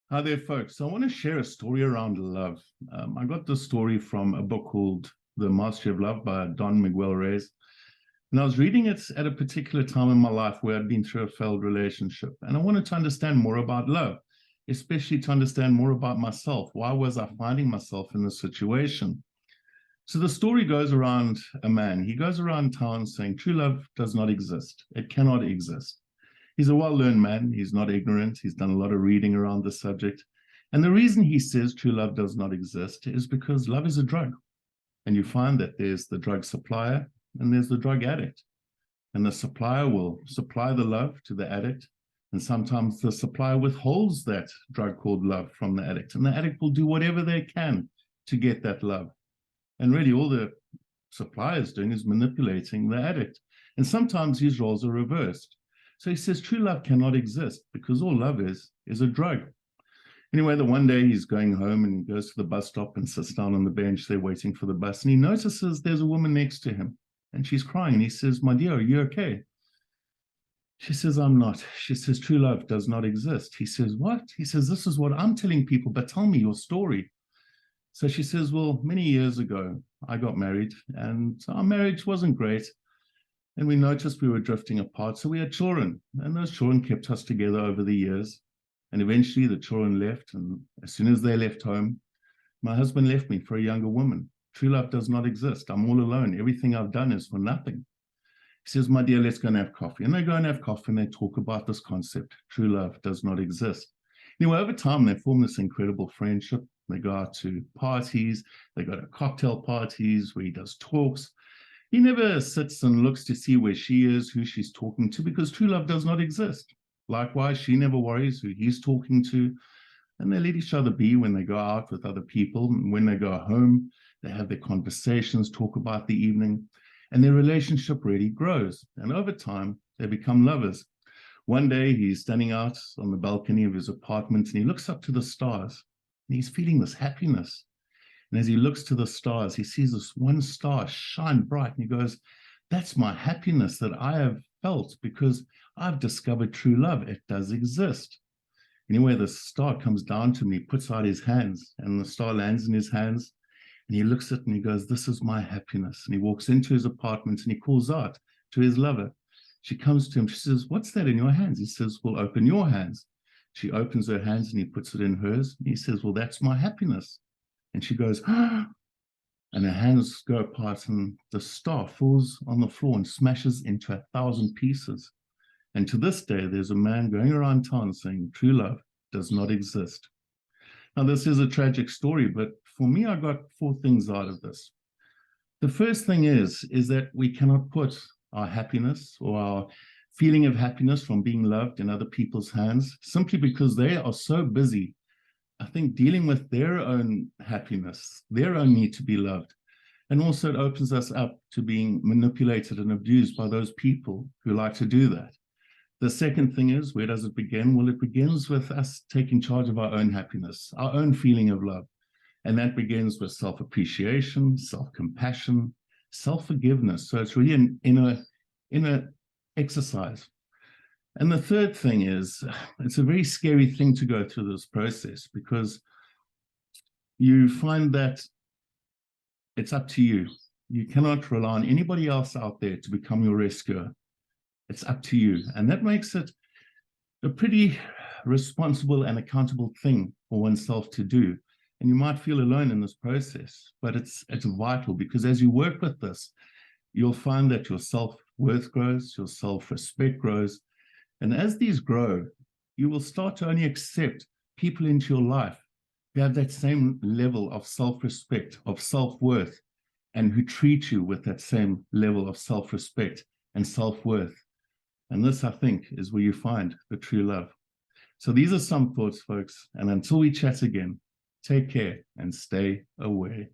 Hi there, folks. I want to share a story around love. I got this story from a book called The Mastery of Love by Don Miguel Ruiz. And I was reading it at a particular time in my life where I'd been through a failed relationship. And I wanted to understand more about love, especially to understand more about myself. Why was I finding myself in this situation? So the story goes around a man. He goes around town saying true love does not exist. It cannot exist. He's a well-learned man. He's not ignorant. He's done a lot of reading around the subject. And the reason he says true love does not exist is because love is a drug. And you find that there's the drug supplier and there's the drug addict. And the supplier will supply the love to the addict. And sometimes the supplier withholds that drug called love from the addict. And the addict will do whatever they can to get that love. And really all the supplier is doing is manipulating the addict. And sometimes these roles are reversed. So he says true love cannot exist because all love is a drug. Anyway, the one day he's going home and he goes to the bus stop and sits down on the bench there waiting for the bus. And he notices there's a woman next to him and she's crying. And he says, "My dear, are you okay?" She says, "I'm not." She says, "True love does not exist." He says, "What?" He says, "This is what I'm telling people, but tell me your story." So she says, "Well, many years ago, I got married and our marriage wasn't great. And we noticed we were drifting apart. So we had children, and those children kept us together over the years. And eventually the children left. And as soon as they left home, my husband left me for a younger woman. True love does not exist. I'm all alone. Everything I've done is for nothing." He says, "My dear, let's go and have coffee." And they go and have coffee and they talk about this concept. True love does not exist. Anyway, over time, they form this incredible friendship. They go out to parties. They go to cocktail parties where he does talks. He never sits and looks to see where she is, who she's talking to, because true love does not exist. Likewise, she never worries who he's talking to, and they let each other be when they go out with other people. And when they go home, they have their conversations, talk about the evening, and their relationship really grows. And over time, they become lovers. One day, he's standing out on the balcony of his apartment, and he looks up to the stars, and he's feeling this happiness. And as he looks to the stars, he sees this one star shine bright. And he goes, "That's my happiness that I have felt because I've discovered true love. It does exist." Anyway, the star comes down to him. He puts out his hands and the star lands in his hands. And he looks at it and he goes, "This is my happiness." And he walks into his apartment and he calls out to his lover. She comes to him. She says, "What's that in your hands?" He says, "Well, open your hands." She opens her hands and he puts it in hers. And he says, "Well, that's my happiness." And she goes, "Ah," and her hands go apart and the star falls on the floor and smashes into 1,000 pieces. And to this day, there's a man going around town saying true love does not exist. Now, this is a tragic story, but for me, I got 4 things out of this. The first thing is that we cannot put our happiness or our feeling of happiness from being loved in other people's hands simply because they are so busy, I think, dealing with their own happiness, their own need to be loved. And also it opens us up to being manipulated and abused by those people who like to do that. The second thing is, where does it begin? Well, it begins with us taking charge of our own happiness, our own feeling of love. And that begins with self-appreciation, self-compassion, self-forgiveness. So it's really an inner exercise. And the third thing is, it's a very scary thing to go through this process because you find that it's up to you. You cannot rely on anybody else out there to become your rescuer. It's up to you. And that makes it a pretty responsible and accountable thing for oneself to do. And you might feel alone in this process, but it's vital because as you work with this, you'll find that your self-worth grows, your self-respect grows. And as these grow, you will start to only accept people into your life who have that same level of self-respect, of self-worth, and who treat you with that same level of self-respect and self-worth. And this, I think, is where you find the true love. So these are some thoughts, folks. And until we chat again, take care and stay away.